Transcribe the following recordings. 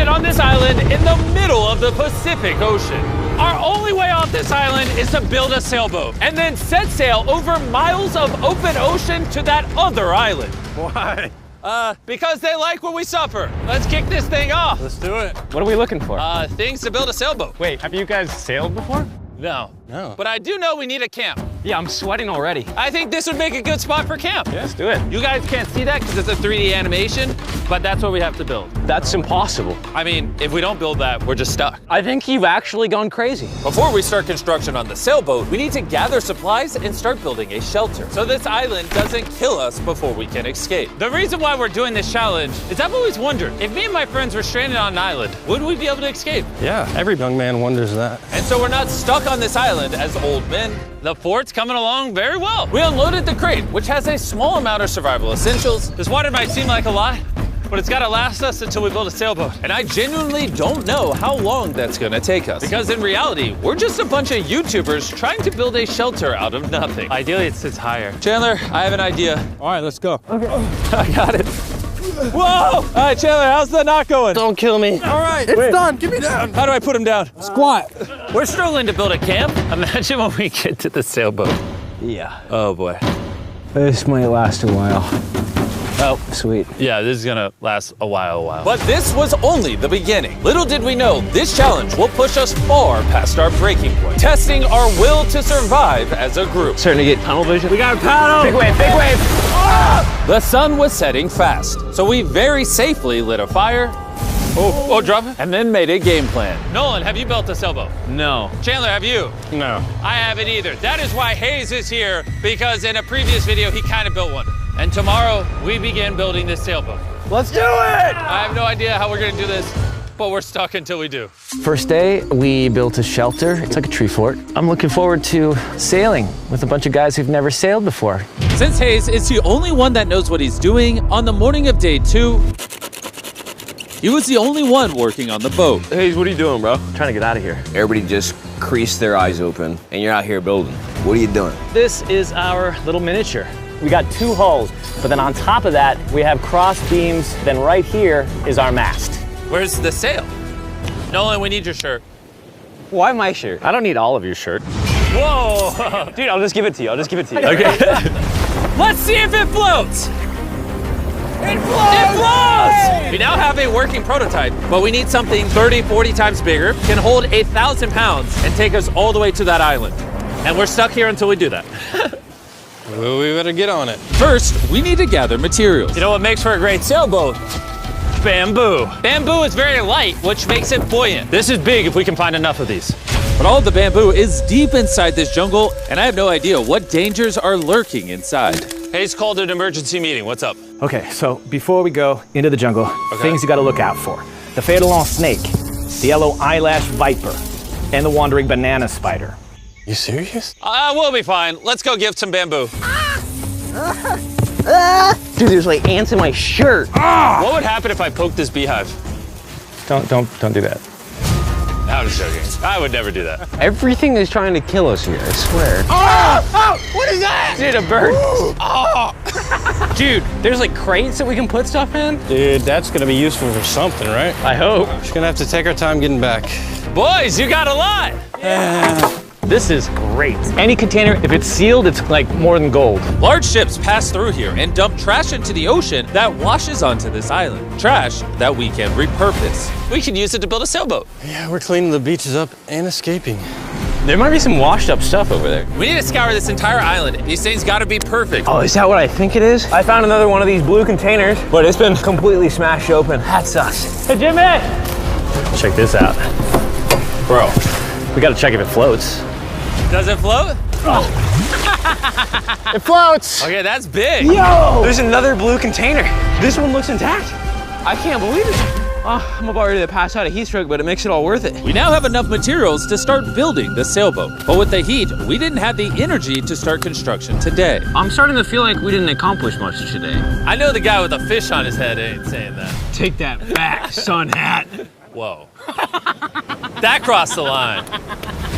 stranded on this island in the middle of the Pacific Ocean. Our only way off this island is to build a sailboat and then set sail over miles of open ocean to that other island. Why? Because they like what we suffer. Let's kick this thing off. Let's do it. What are we looking for? Things to build a sailboat. Wait, have you guys sailed before? No. No. But I do know we need a camp. Yeah, I'm sweating already. I think this would make a good spot for camp. Yeah, let's do it. You guys can't see that because it's a 3D animation, but that's what we have to build. That's impossible. I mean, if we don't build that, we're just stuck. I think you've actually gone crazy. Before we start construction on the sailboat, we need to gather supplies and start building a shelter so this island doesn't kill us before we can escape. The reason why we're doing this challenge is I've always wondered, if me and my friends were stranded on an island, would we be able to escape? Yeah, every young man wonders that. And so we're not stuck on this island as old men. The fort's coming along very well. We unloaded the crate, which has a small amount of survival essentials. This water might seem like a lot, but it's gotta last us until we build a sailboat. And I genuinely don't know how long that's gonna take us. Because in reality, we're just a bunch of YouTubers trying to build a shelter out of nothing. Ideally, it sits higher. Chandler, I have an idea. All right, let's go. Okay. I got it. Whoa! All right, Chandler, how's the knot going? Don't kill me. All right. It's done. Get me down. How do I put him down? Squat. We're struggling to build a camp. Imagine when we get to the sailboat. Yeah. Oh boy. This might last a while. Oh, sweet. Yeah, this is gonna last a while. But this was only the beginning. Little did we know, this challenge will push us far past our breaking point, testing our will to survive as a group. Starting to get tunnel vision. We got a paddle! Big wave, big wave! The sun was setting fast, so we very safely lit a fire. Oh, drop it. And then made a game plan. Nolan, have you built a sailboat? No. Chandler, have you? No. I haven't either. That is why Hayes is here, because in a previous video, he kind of built one. And tomorrow, we begin building this sailboat. Let's do it! I have no idea how we're gonna do this, but we're stuck until we do. First day, we built a shelter. It's like a tree fort. I'm looking forward to sailing with a bunch of guys who've never sailed before. Since Hayes is the only one that knows what he's doing, on the morning of day 2, he was the only one working on the boat. Hayes, what are you doing, bro? I'm trying to get out of here. Everybody just creased their eyes open, and you're out here building. What are you doing? This is our little miniature. We got 2 hulls, but then on top of that, we have cross beams. Then right here is our mast. Where's the sail? Nolan, we need your shirt. Why my shirt? I don't need all of your shirt. Whoa! Dude, I'll just give it to you. Okay. Let's see if it floats. It floats! We now have a working prototype, but we need something 30, 40 times bigger, can hold 1,000 pounds, and take us all the way to that island. And we're stuck here until we do that. Well, we better get on it. First, we need to gather materials. You know what makes for a great sailboat? Bamboo. Bamboo is very light, which makes it buoyant. This is big if we can find enough of these. But all of the bamboo is deep inside this jungle, and I have no idea what dangers are lurking inside. Hayes called an emergency meeting. What's up? Okay, so before we go into the jungle, things you gotta look out for. The Phédalon snake, the yellow eyelash viper, and the wandering banana spider. You serious? We'll be fine. Let's go give some bamboo. Dude, there's like ants in my shirt. What would happen if I poked this beehive? Don't do that. I was joking. I would never do that. Everything is trying to kill us here, I swear. What is that? Dude, a bird. Dude, there's like crates that we can put stuff in? Dude, that's gonna be useful for something, right? I hope. Just gonna have to take our time getting back. Boys, you got a lot. This is great. Any container, if it's sealed, it's like more than gold. Large ships pass through here and dump trash into the ocean that washes onto this island. Trash that we can repurpose. We can use it to build a sailboat. Yeah, we're cleaning the beaches up and escaping. There might be some washed up stuff over there. We need to scour this entire island. These things gotta be perfect. Oh, is that what I think it is? I found another one of these blue containers, but it's been completely smashed open. That sucks. Hey, Jimmy! Check this out. Bro, we gotta check if it floats. Does it float? It floats! Okay, that's big. Yo! There's another blue container. This one looks intact. I can't believe it. I'm about ready to pass out a heat stroke, but it makes it all worth it. We now have enough materials to start building the sailboat. But with the heat, we didn't have the energy to start construction today. I'm starting to feel like we didn't accomplish much today. I know the guy with a fish on his head ain't saying that. Take that back, sun hat. Whoa. That crossed the line.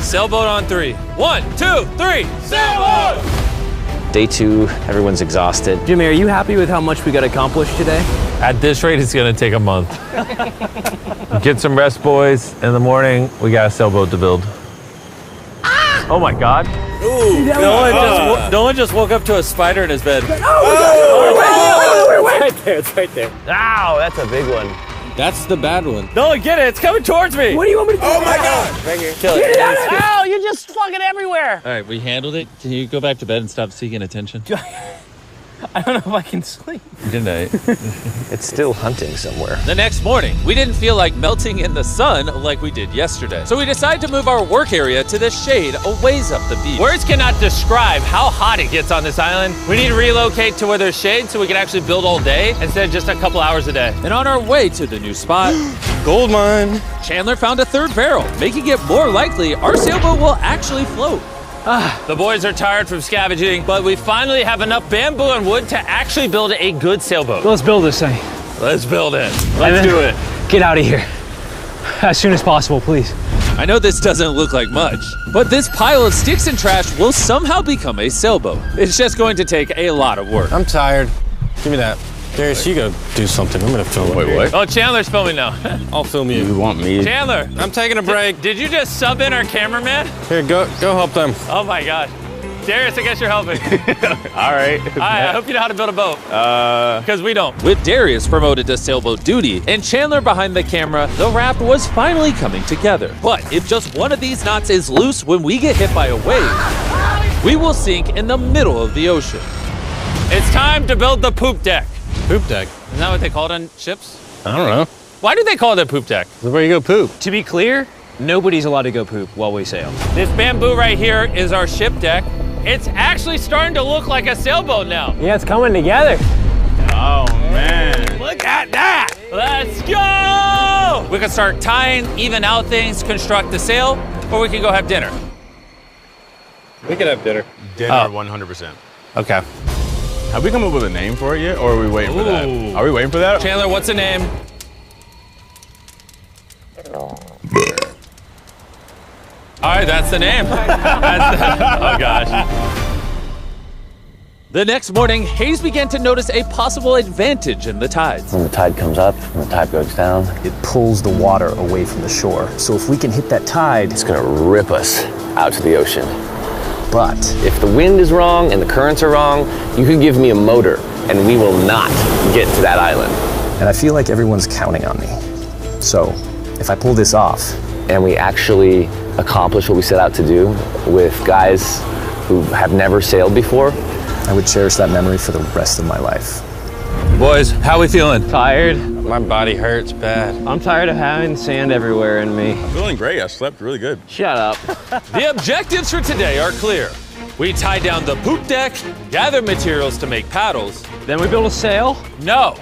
Sailboat on 3. 1, 2, 3, sailboat! Day 2, everyone's exhausted. Jimmy, are you happy with how much we got accomplished today? At this rate, it's gonna take a month. Get some rest, boys. In the morning, we got a sailboat to build. Oh my God. Ooh. No one just woke up to a spider in his bed. Right there, it's right there. Ow, that's a big one. That's the bad one. No, get it. It's coming towards me. What do you want me to do? Oh my God. Right here. Kill it. Ow, you're just fucking everywhere. All right, we handled it. Can you go back to bed and stop seeking attention? I don't know if I can sleep. Good night. It's still hunting somewhere. The next morning, we didn't feel like melting in the sun like we did yesterday. So we decided to move our work area to the shade a ways up the beach. Words cannot describe how hot it gets on this island. We need to relocate to where there's shade so we can actually build all day instead of just a couple hours a day. And on our way to the new spot, Gold mine. Chandler found a third barrel, making it more likely our sailboat will actually float. The boys are tired from scavenging, but we finally have enough bamboo and wood to actually build a good sailboat. Let's build this thing. Let's build it. Let's do it. Get out of here. As soon as possible, please. I know this doesn't look like much, but this pile of sticks and trash will somehow become a sailboat. It's just going to take a lot of work. I'm tired. Give me that. Darius, you go do something. I'm gonna film it. Wait, what? Oh, Chandler's filming now. I'll film you. You want me? Chandler, I'm taking a break. did you just sub in our cameraman? Here, go help them. Oh my God. Darius, I guess you're helping. All right. I hope you know how to build a boat. Because we don't. With Darius promoted to sailboat duty and Chandler behind the camera, the raft was finally coming together. But if just one of these knots is loose when we get hit by a wave, we will sink in the middle of the ocean. It's time to build the poop deck. Poop deck. Isn't that what they call it on ships? I don't know. Why do they call it a poop deck? This is where you go poop. To be clear, nobody's allowed to go poop while we sail. This bamboo right here is our ship deck. It's actually starting to look like a sailboat now. Yeah, it's coming together. Oh man. Look at that! Let's go! We can start tying, even out things, construct the sail, or we can go have dinner. We could have dinner. Dinner, 100%. Okay. Have we come up with a name for it yet, or are we waiting for that? Ooh. Are we waiting for that? Chandler, what's the name? All right, that's the name. Oh gosh. The next morning, Hayes began to notice a possible advantage in the tides. When the tide comes up, when the tide goes down, It pulls the water away from the shore. So if we can hit that tide, it's gonna rip us out to the ocean. but If the wind is wrong and the currents are wrong, you can give me a motor and we will not get to that island. and I feel like everyone's counting on me. So if I pull this off, And we actually accomplish what we set out to do with guys who have never sailed before, I would cherish that memory for the rest of my life. Boys, how we feeling? Tired. My body hurts bad. I'm tired of having sand everywhere in me. Feeling great. I slept really good. Shut up. The objectives for today are clear. We tie down the poop deck, gather materials to make paddles. Then we build a sail. No.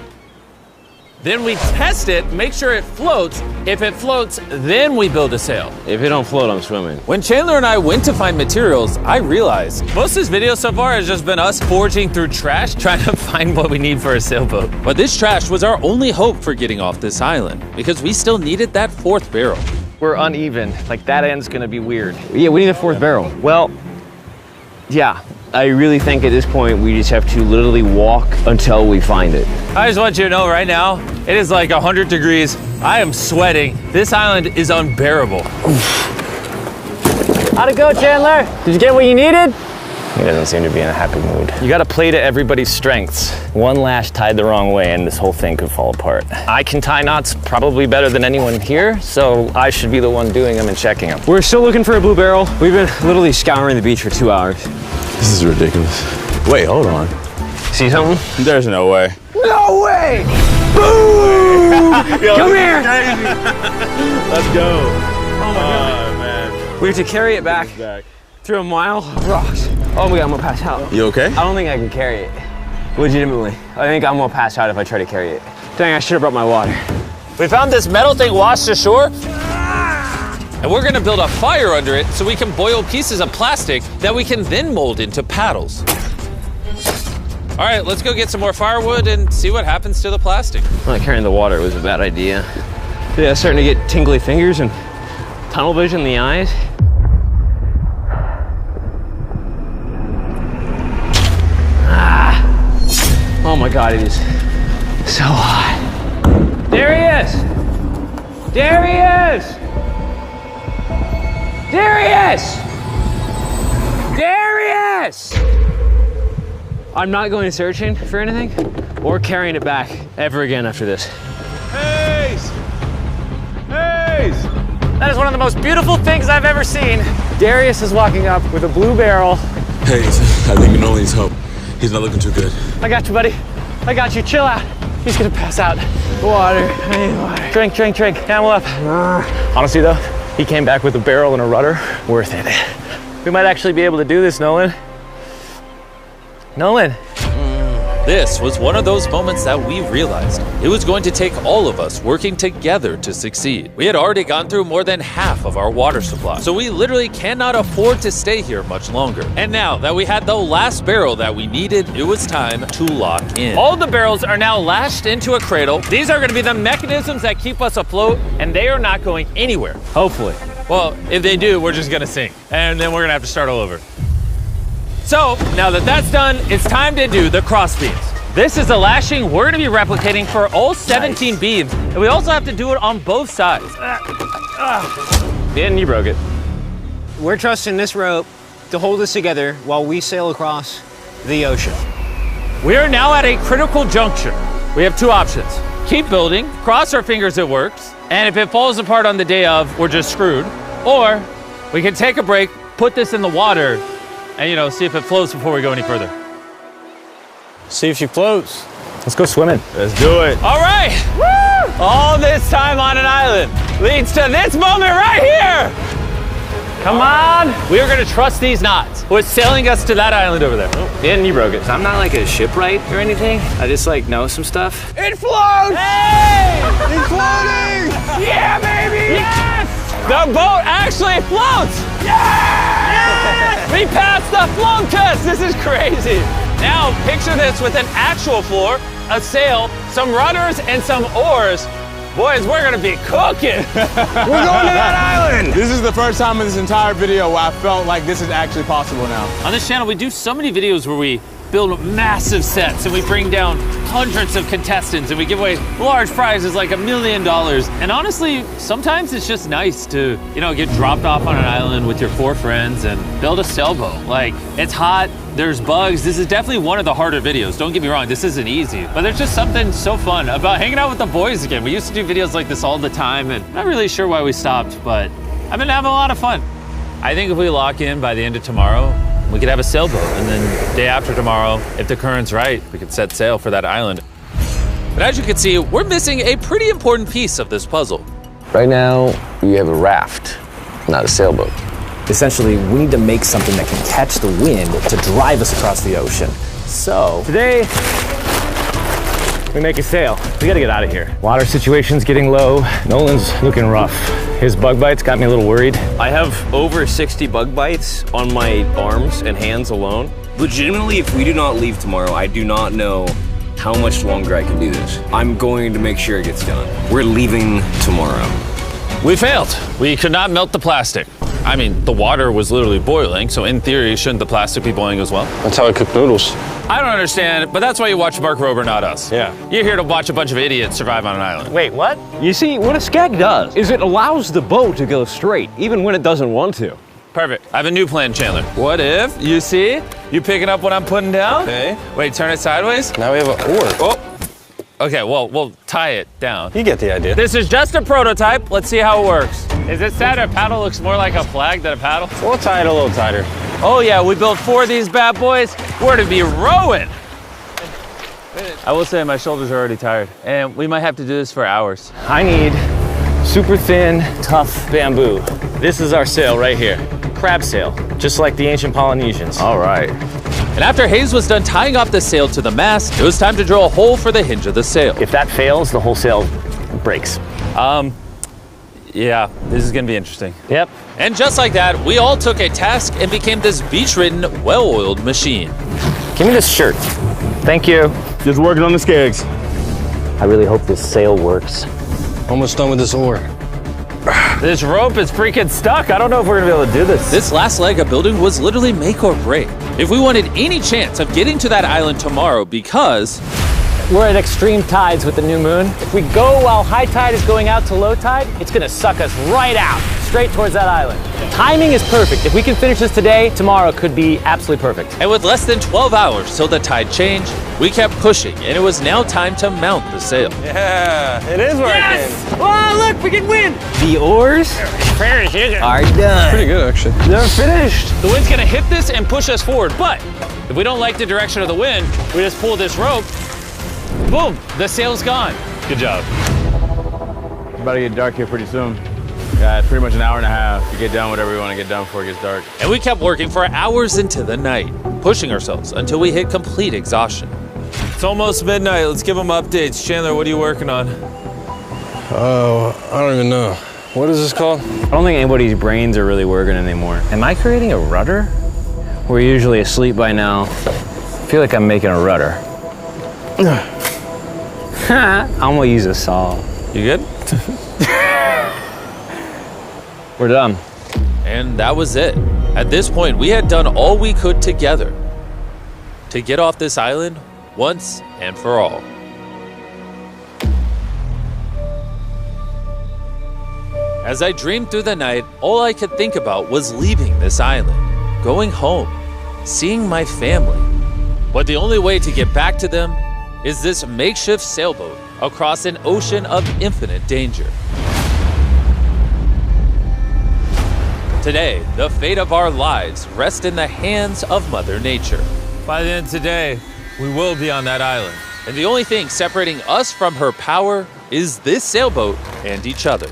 Then we test it, make sure it floats. If it floats, then we build a sail. If it don't float, I'm swimming. When Chandler and I went to find materials, I realized most of this video so far has just been us foraging through trash, trying to find what we need for a sailboat. But this trash was our only hope for getting off this island, because we still needed that fourth barrel. We're uneven. Like that end's gonna be weird. Yeah, we need a fourth barrel. Well, yeah, I really think at this point we just have to literally walk until we find it. I just want you to know right now, it is like 100 degrees. I am sweating. This island is unbearable. How'd it go, Chandler? Did you get what you needed? he doesn't seem to be in a happy mood. You gotta play to everybody's strengths. One lash tied the wrong way and this whole thing could fall apart. I can tie knots probably better than anyone here, so I should be the one doing them and checking them. We're still looking for a blue barrel. We've been literally scouring the beach for 2 hours. This is ridiculous. Wait, hold on. See something? There's no way. No way! Boom! Come here! Let's go. Oh man. We have to carry it back through a mile of rocks. Oh my God, I'm gonna pass out. You okay? I don't think I can carry it. Legitimately. I think I'm gonna pass out if I try to carry it. Dang, I should have brought my water. We found this metal thing washed ashore, and we're gonna build a fire under it so we can boil pieces of plastic that we can then mold into paddles. All right, let's go get some more firewood and see what happens to the plastic. Well, carrying the water was a bad idea. Yeah, starting to get tingly fingers and tunnel vision in the eyes. Oh my God, it is So hot. There he is! There he is! There he is! There he is! I'm not going searching for anything or carrying it back ever again after this. Hayes! Hayes! That is one of the most beautiful things I've ever seen. Darius is walking up with a blue barrel. Hayes, I think Nolan needs help. He's not looking too good. I got you, buddy. I got you. Chill out. He's gonna pass out. Water. I need water. Drink, drink, drink. Camel up. Honestly though, he came back with a barrel and a rudder. Worth it. We might actually be able to do this, Nolan. Nolan. This was one of those moments that we realized it was going to take all of us working together to succeed. We had already gone through more than half of our water supply, so we literally cannot afford to stay here much longer. And now that we had the last barrel that we needed, it was time to lock in. All the barrels are now lashed into a cradle. These are going to be the mechanisms that keep us afloat, and they are not going anywhere. Hopefully. Well, if they do, we're just going to sink, and then we're going to have to start all over. So, now that that's done, it's time to do the cross beams. This is the lashing we're gonna be replicating for all 17 beams, and we also have to do it on both sides. And you broke it. We're trusting this rope to hold us together while we sail across the ocean. We are now at a critical juncture. We have two options. Keep building, cross our fingers it works, and if it falls apart on the day of, we're just screwed. Or we can take a break, put this in the water, and see if it floats before we go any further. See if she floats. Let's go swimming. Let's do it. All right, woo! All this time on an island leads to this moment right here. Come on. We are gonna trust these knots. We're sailing us to that island over there. And you broke it. I'm not like a shipwright or anything. I just know some stuff. It floats! Hey! It's floating! Yeah, baby! Yes! The boat actually floats! Yeah! Yes! We passed the float test! This is crazy! Now, picture this with an actual floor, a sail, some rudders, and some oars. Boys, we're gonna be cooking! We're going to that island! This is the first time in this entire video where I felt like this is actually possible now. On this channel, we do so many videos where we build massive sets and we bring down hundreds of contestants and we give away large prizes like $1 million. And honestly, sometimes it's just nice to, get dropped off on an island with your 4 friends and build a sailboat. It's hot, there's bugs. This is definitely one of the harder videos. Don't get me wrong, this isn't easy. But there's just something so fun about hanging out with the boys again. We used to do videos like this all the time and I'm not really sure why we stopped, but I've been having a lot of fun. I think if we lock in by the end of tomorrow, we could have a sailboat, and then day after tomorrow, if the current's right, we could set sail for that island. But as you can see, we're missing a pretty important piece of this puzzle. Right now, you have a raft, not a sailboat. Essentially, we need to make something that can catch the wind to drive us across the ocean. So, Today, we make a sail. We gotta get out of here. Water situation's getting low. Nolan's looking rough. His bug bites got me a little worried. I have over 60 bug bites on my arms and hands alone. Legitimately, if we do not leave tomorrow, I do not know how much longer I can do this. I'm going to make sure it gets done. We're leaving tomorrow. We failed. We could not melt the plastic. I mean, the water was literally boiling, so in theory, shouldn't the plastic be boiling as well? That's how I cook noodles. I don't understand, but that's why you watch Mark Rober, not us. Yeah. You're here to watch a bunch of idiots survive on an island. Wait, what? You see, what a skag does is it allows the boat to go straight, even when it doesn't want to. Perfect. I have a new plan, Chandler. What if, you see, you picking up what I'm putting down? Okay. Wait, turn it sideways? Now we have an oar. Oh. Okay, well, we'll tie it down. You get the idea. This is just a prototype. Let's see how it works. Is it sad a paddle looks more like a flag than a paddle? We'll tie it a little tighter. Oh yeah, we built 4 of these bad boys. We're to be rowing. I will say my shoulders are already tired, and we might have to do this for hours. I need super thin, tough bamboo. This is our sail right here. Crab sail, just like the ancient Polynesians. All right. And after Hayes was done tying off the sail to the mast, it was time to drill a hole for the hinge of the sail. If that fails, the whole sail breaks. Yeah, this is gonna be interesting. Yep. And just like that, we all took a task and became this beach-ridden, well-oiled machine. Give me this shirt. Thank you. Just working on the skegs. I really hope this sail works. Almost done with this oar. This rope is freaking stuck. I don't know if we're gonna be able to do this. This last leg of building was literally make or break. If we wanted any chance of getting to that island tomorrow, because We're at extreme tides with the new moon. If we go while high tide is going out to low tide, it's gonna suck us right out, straight towards that island. Timing is perfect. If we can finish this today, tomorrow could be absolutely perfect. And with less than 12 hours till the tide changed, we kept pushing, and it was now time to mount the sail. Yeah, it is working. Yes! Oh, look, we can win! The oars are done. Pretty good, actually. They're finished. The wind's gonna hit this and push us forward, but if we don't like the direction of the wind, we just pull this rope, boom, the sail's gone. Good job. It's about to get dark here pretty soon. Yeah, it's pretty much an hour and a half to get done whatever we want to get done before it gets dark. And we kept working for hours into the night, pushing ourselves until we hit complete exhaustion. It's almost midnight. Let's give them updates. Chandler, what are you working on? Oh, I don't even know. What is this called? I don't think anybody's brains are really working anymore. Am I creating a rudder? We're usually asleep by now. I feel like I'm making a rudder. I'm gonna use a saw. You good? We're done. And that was it. At this point, we had done all we could together to get off this island once and for all. As I dreamed through the night, all I could think about was leaving this island, going home, seeing my family. But the only way to get back to them is this makeshift sailboat across an ocean of infinite danger. Today, the fate of our lives rests in the hands of Mother Nature. By the end of today, we will be on that island. And the only thing separating us from her power is this sailboat and each other.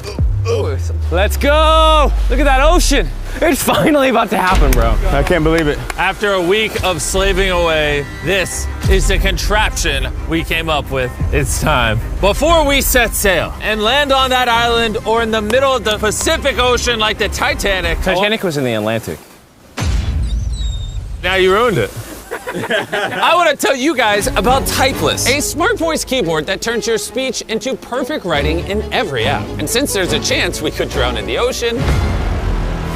Let's go! Look at that ocean. It's finally about to happen, bro. I can't believe it. After a week of slaving away, this is the contraption we came up with. It's time. Before we set sail and land on that island or in the middle of the Pacific Ocean like the Titanic. Titanic was in the Atlantic. Now you ruined it. I want to tell you guys about Typeless, a smart voice keyboard that turns your speech into perfect writing in every app. And since there's a chance we could drown in the ocean,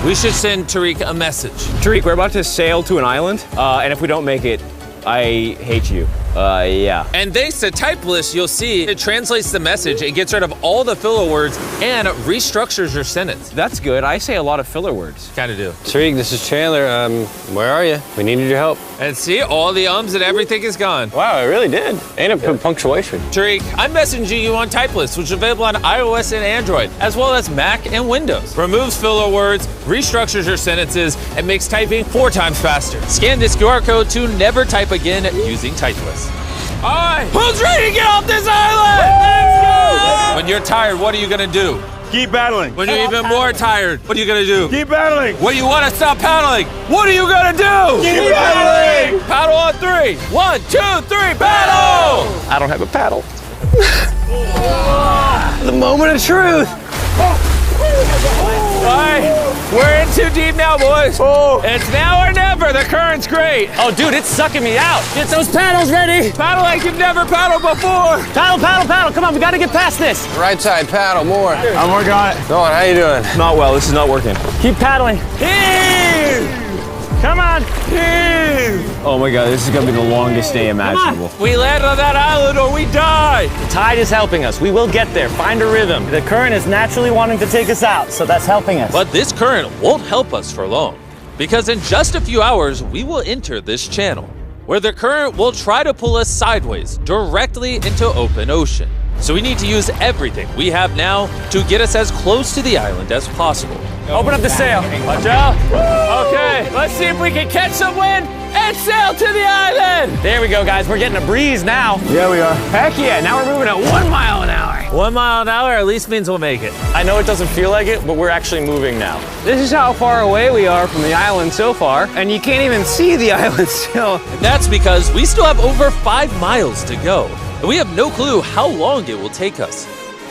we should send Tariq a message. Tariq, we're about to sail to an island, and if we don't make it, I hate you. Yeah. And thanks to Typeless, you'll see it translates the message, it gets rid of all the filler words, and restructures your sentence. That's good. I say a lot of filler words. Kinda do. Tariq, this is Chandler. Where are you? We needed your help. And see, all the ums and everything is gone. Wow, it really did. And a punctuation. Tariq, I'm messaging you on Typeless, which is available on iOS and Android, as well as Mac and Windows. Removes filler words, restructures your sentences, and makes typing 4 times faster. Scan this QR code to never type again using Typeless. All right, who's ready to get off this island? Let's go! When you're tired, what are you gonna do? Keep battling. When you're even more tired, what are you gonna do? Keep battling. When you wanna stop paddling, what are you gonna do? Keep battling. Paddle on 3. 1, 2, 3, paddle! I don't have a paddle. The moment of truth. All right, we're in too deep now, boys. It's now or never. The current's great. Oh, dude, it's sucking me out. Get those paddles ready. Paddle like you've never paddled before. Paddle, paddle, paddle. Come on, we gotta get past this. Right side, paddle more. I'm working on it. Go on, how you doing? Not well. This is not working. Keep paddling. Come on. Oh my God, this is gonna be the longest day imaginable. We land on that island or we die. The tide is helping us. We will get there. Find a rhythm. The current is naturally wanting to take us out, so that's helping us. But this current won't help us for long, because in just a few hours, we will enter this channel, where the current will try to pull us sideways, directly into open ocean. So we need to use everything we have now to get us as close to the island as possible. Open up the sail. Watch out. Okay, let's see if we can catch some wind and sail to the island. There we go, guys. We're getting a breeze now. Yeah, we are. Heck yeah, now we're moving at 1 mile an hour. 1 mile an hour at least means we'll make it. I know it doesn't feel like it, but we're actually moving now. This is how far away we are from the island so far, and you can't even see the island still. That's because we still have over 5 miles to go, and we have no clue how long it will take us.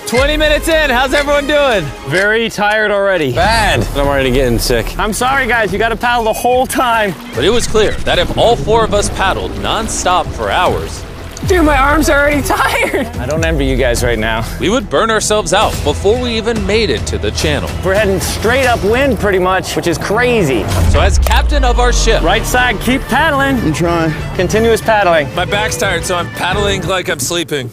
20 minutes in, how's everyone doing? Very tired already. Bad. I'm already getting sick. I'm sorry, guys. You got to paddle the whole time. But it was clear that if all 4 of us paddled non-stop for hours, Dude, my arms are already tired. I don't envy you guys right now. We would burn ourselves out before we even made it to the channel. We're heading straight upwind pretty much, which is crazy. So as captain of our ship, Right side, keep paddling. I'm trying. Continuous paddling. my back's tired, so I'm paddling like I'm sleeping.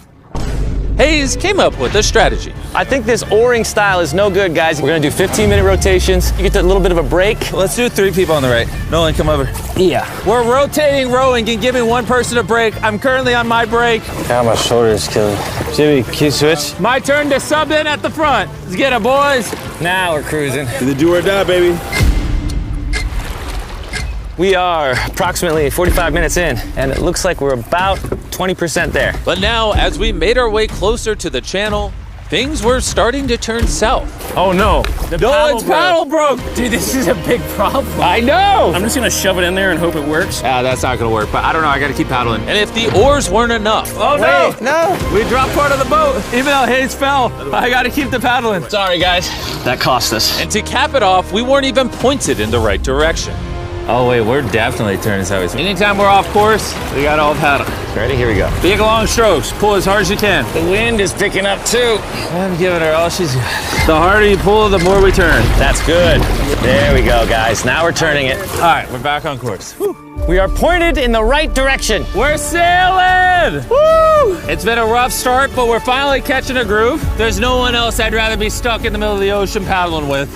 Hayes came up with a strategy. I think this oaring style is no good, guys. We're gonna do 15-minute rotations. You get a little bit of a break. Let's do 3 people on the right. Nolan, come over. Yeah. We're rotating rowing and giving one person a break. I'm currently on my break. God, my shoulder is killing. Jimmy, can you switch? My turn to sub in at the front. Let's get it, boys. Now we're cruising. Either do or die, baby. We are approximately 45 minutes in, and it looks like we're about 20% there. But now, as we made our way closer to the channel, things were starting to turn south. Oh no. The Nolan's paddle broke. Dude, this is a big problem. I know. I'm just gonna shove it in there and hope it works. That's not gonna work, but I don't know, I gotta keep paddling. And if the oars weren't enough. Oh no, no. We dropped part of the boat, even though Hayes fell. I gotta keep the paddling. Sorry, guys. That cost us. And to cap it off, we weren't even pointed in the right direction. Oh wait, we're definitely turning sideways. Anytime we're off course, we got all paddle. Ready? Here we go. Big long strokes. Pull as hard as you can. The wind is picking up too. I'm giving her all she's got. The harder you pull, the more we turn. That's good. There we go, guys. Now we're turning it. All right, we're back on course. We are pointed in the right direction. We're sailing! Woo! It's been a rough start, but we're finally catching a groove. There's no one else I'd rather be stuck in the middle of the ocean paddling with.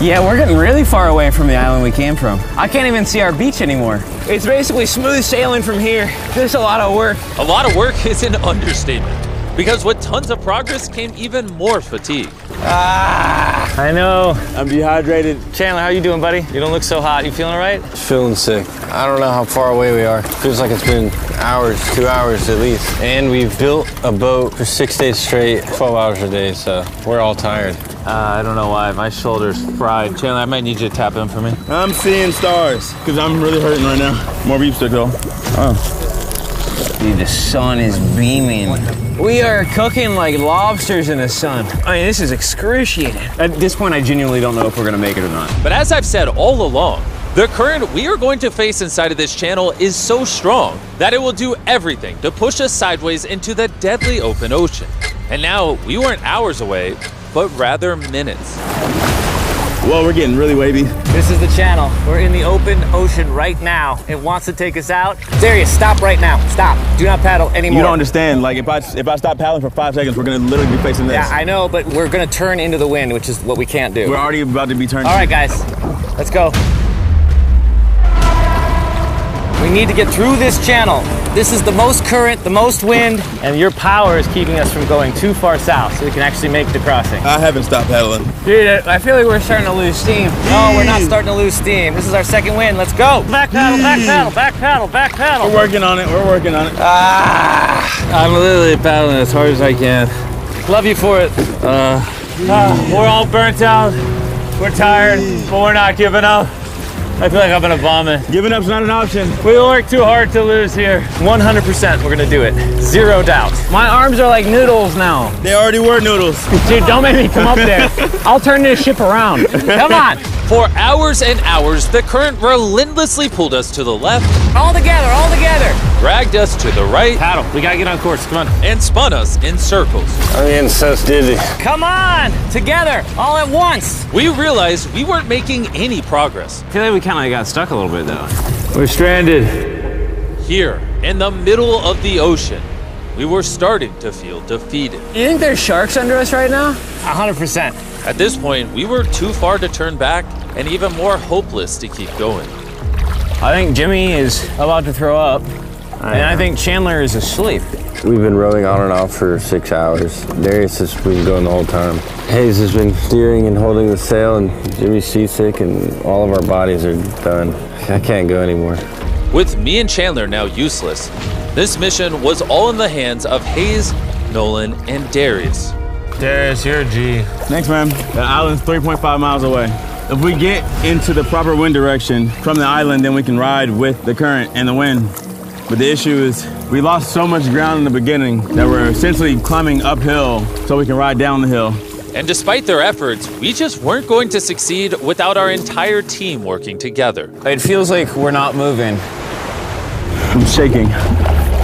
Yeah, we're getting really far away from the island we came from. I can't even see our beach anymore. It's basically smooth sailing from here. There's a lot of work. A lot of work is an understatement, because with tons of progress came even more fatigue. I know. I'm dehydrated. Chandler, how you doing, buddy? You don't look so hot. You feeling all right? Feeling sick. I don't know how far away we are. Feels like it's been hours, 2 hours at least. And we've built a boat for 6 days straight, 12 hours a day, so we're all tired. I don't know why. My shoulder's fried. Chandler, I might need you to tap in for me. I'm seeing stars, because I'm really hurting right now. More beef stick though. Dude, the sun is beaming. We are cooking like lobsters in the sun. I mean, this is excruciating. At this point, I genuinely don't know if we're gonna make it or not. But as I've said all along, the current we are going to face inside of this channel is so strong that it will do everything to push us sideways into the deadly open ocean. And now we weren't hours away, but rather minutes. Whoa, we're getting really wavy. This is the channel. We're in the open ocean right now. It wants to take us out. Darius, stop right now. Stop. Do not paddle anymore. You don't understand. Like if I stop paddling for 5 seconds, we're gonna literally be facing this. Yeah, I know, but we're gonna turn into the wind, which is what we can't do. We're already about to be turning. All right, guys, let's go. We need to get through this channel. This is the most current, the most wind, and your power is keeping us from going too far south so we can actually make the crossing. I haven't stopped paddling. Dude, I feel like we're starting to lose steam. No, we're not starting to lose steam. This is our second wind. Let's go. Back paddle, back paddle, back paddle, back paddle. We're working on it. We're working on it. I'm literally paddling as hard as I can. Love you for it. We're all burnt out. We're tired, but we're not giving up. I feel like I'm gonna vomit. Giving up's not an option. We work too hard to lose here. 100% we're gonna do it. Zero doubt. My arms are like noodles now. They already were noodles. Dude, don't make me come up there. I'll turn this ship around. Come on. For hours and hours, the current relentlessly pulled us to the left, All together, all together. dragged us to the right, Paddle, we gotta get on course, come on. and spun us in circles. I'm getting so dizzy. Come on, together, all at once. We realized we weren't making any progress. I feel like we kinda got stuck a little bit though. We're stranded. Here, in the middle of the ocean, we were starting to feel defeated. You think there's sharks under us right now? 100%. At this point, we were too far to turn back and even more hopeless to keep going. I think Jimmy is about to throw up. And I think Chandler is asleep. We've been rowing on and off for 6 hours. Darius has been going the whole time. Hayes has been steering and holding the sail, and Jimmy's seasick, and all of our bodies are done. I can't go anymore. With me and Chandler now useless, this mission was all in the hands of Hayes, Nolan, and Darius. Darius, you're a G. Thanks, man. The island's 3.5 miles away. If we get into the proper wind direction from the island, then we can ride with the current and the wind. But the issue is we lost so much ground in the beginning that we're essentially climbing uphill so we can ride down the hill. And despite their efforts, we just weren't going to succeed without our entire team working together. It feels like we're not moving. I'm shaking.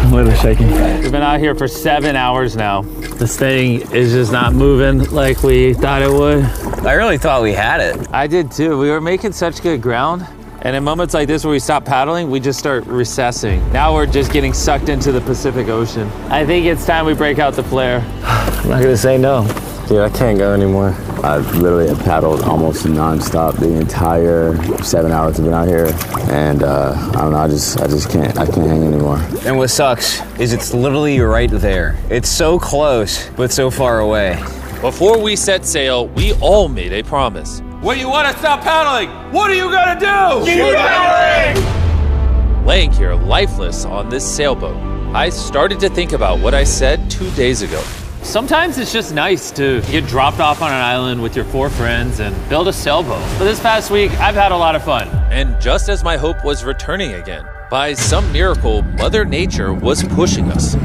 I'm a little shaking. We've been out here for 7 hours now. This thing is just not moving like we thought it would. I really thought we had it. I did too. We were making such good ground. And in moments like this where we stop paddling, we just start recessing. Now we're just getting sucked into the Pacific Ocean. I think it's time we break out the flare. I'm not gonna say no. Dude, I can't go anymore. I've literally have paddled almost nonstop the entire 7 hours I've been out here. And I don't know, I just can't hang anymore. And what sucks is it's literally right there. It's so close, but so far away. Before we set sail, we all made a promise. When you want to stop paddling, what are you gonna do? Keep paddling! Laying here lifeless on this sailboat, I started to think about what I said 2 days ago. Sometimes it's just nice to get dropped off on an island with your 4 friends and build a sailboat. But this past week, I've had a lot of fun. And just as my hope was returning again, by some miracle, Mother Nature was pushing us. I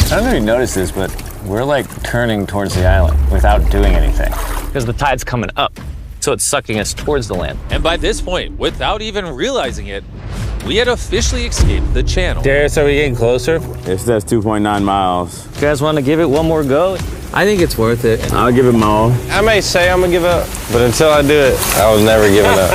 don't know if you noticed this, but we're like turning towards the island without doing anything. Because the tide's coming up, so it's sucking us towards the land. And by this point, without even realizing it, we had officially escaped the channel. Darius, are we getting closer? It says 2.9 miles. You guys want to give it one more go? I think it's worth it. I'll give it my all. I may say I'm gonna give up, but until I do it, I was never giving up.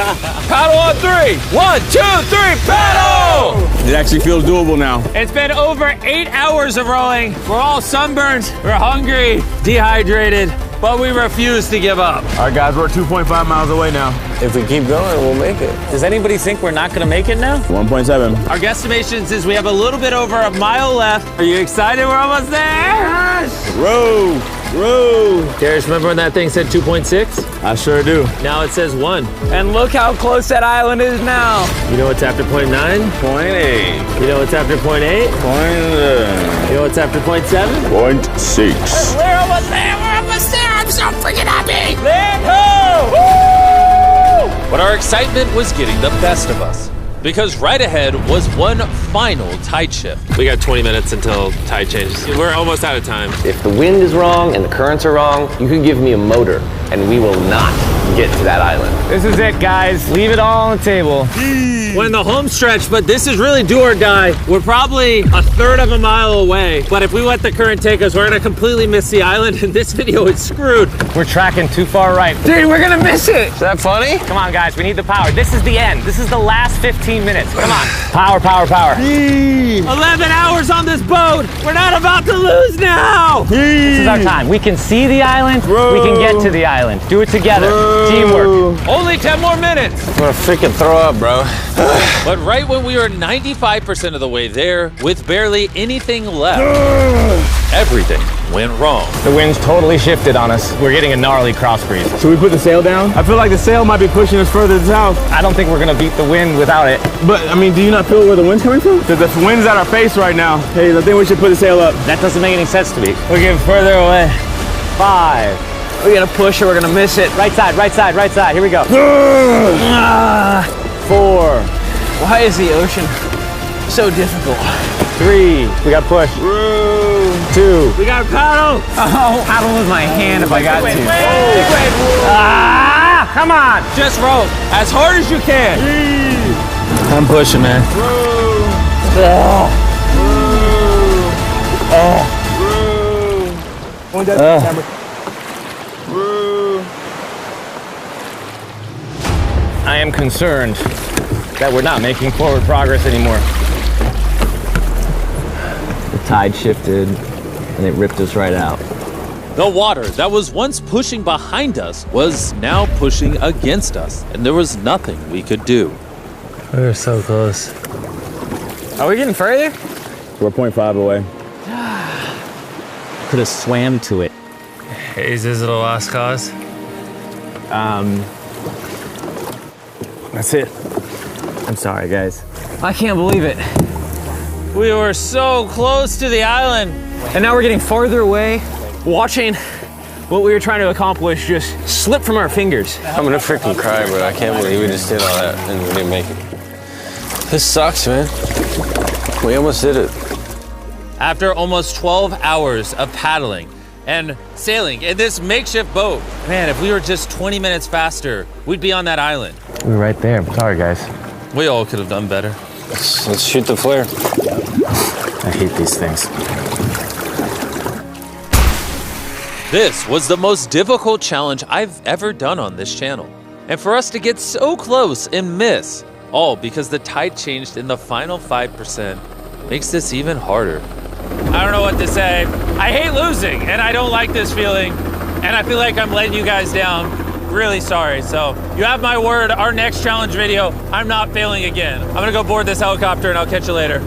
Paddle on 3. 1, 2, 3, paddle! It actually feels doable now. It's been over 8 hours of rowing. We're all sunburned, we're hungry, dehydrated, but we refuse to give up. All right, guys, we're 2.5 miles away now. If we keep going, we'll make it. Does anybody think we're not going to make it now? 1.7. Our guesstimation says we have a little bit over a mile left. Are you excited? We're almost there. Yes! Row, row. Darius, remember when that thing said 2.6? I sure do. Now it says 1. And look how close that island is now. You know what's after 0.9? 0.8. You know what's after 0.8? You know what's after 0.7? 0.6. We're almost there. We're almost there. I'm so freaking happy. Land ho! Woo! But our excitement was getting the best of us. Because right ahead was one final tide shift. We got 20 minutes until tide changes. We're almost out of time. If the wind is wrong and the currents are wrong, you can give me a motor and we will not get to that island. This is it, guys. Leave it all on the table. We're in the home stretch, but this is really do or die. We're probably a third of a mile away. But if we let the current take us, we're gonna completely miss the island and this video is screwed. We're tracking too far right. Dude, we're gonna miss it. Is that funny? Come on, guys. We need the power. This is the end. This is the last 15 minutes. Come on. Power, power, power. 11 hours on this boat. We're not about to lose now. This is our time. We can see the island. We can get to the island. Do it together. Teamwork. Only 10 more minutes. I'm gonna freaking throw up, bro. But right when we were 95% of the way there, with barely anything left, everything went wrong. The wind's totally shifted on us. We're getting a gnarly cross breeze. Should we put the sail down? I feel like the sail might be pushing us further south. I don't think we're gonna beat the wind without it. But, I mean, do you not feel where the wind's coming from? Because the wind's at our face right now. Hey, I think we should put the sail up. That doesn't make any sense to me. We're getting further away. 5. We're gonna push or we're gonna miss it. Right side, right side, right side. Here we go. 4. Why is the ocean so difficult? 3. We got push. 2. We got paddle. Oh, paddle with my hand if I got to. Ah! Come on. Just row as hard as you can. I'm pushing, man. I am concerned that we're not making forward progress anymore. The tide shifted and it ripped us right out. The water that was once pushing behind us was now pushing against us, and there was nothing we could do. We were so close. Are we getting further? We're 0.5 away. Could have swam to it. Is this the last cause? That's it. I'm sorry, guys. I can't believe it. We were so close to the island. And now we're getting farther away, watching what we were trying to accomplish just slip from our fingers. I'm gonna freaking cry, bro. I can't believe we just did all that and we didn't make it. This sucks, man. We almost did it. After almost 12 hours of paddling and sailing in this makeshift boat, man, if we were just 20 minutes faster, we'd be on that island. We were right there. I'm sorry, guys. We all could have done better. Let's shoot the flare. I hate these things. This was the most difficult challenge I've ever done on this channel. And for us to get so close and miss, all because the tide changed in the final 5%, makes this even harder. I don't know what to say. I hate losing, and I don't like this feeling, and I feel like I'm letting you guys down. Really sorry. So you have my word, our next challenge video, I'm not failing again. I'm gonna go board this helicopter and I'll catch you later.